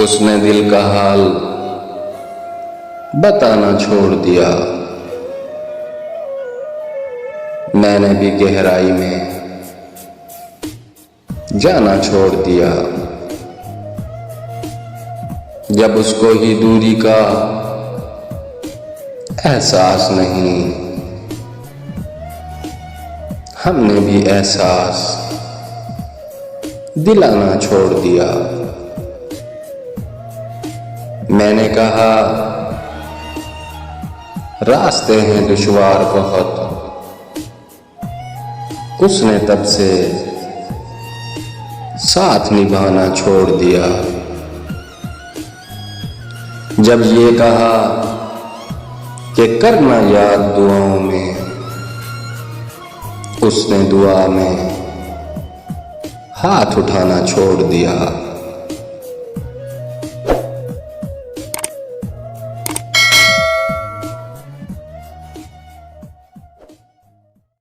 उसने दिल का हाल बताना छोड़ दिया। मैंने भी गहराई में जाना छोड़ दिया। जब उसको ही दूरी का एहसास नहीं, हमने भी एहसास दिलाना छोड़ दिया। मैंने कहा रास्ते हैं दुश्वार बहुत, उसने तब से साथ निभाना छोड़ दिया। जब ये कहा कि करना याद दुआओं में, उसने दुआ में हाथ उठाना छोड़ दिया।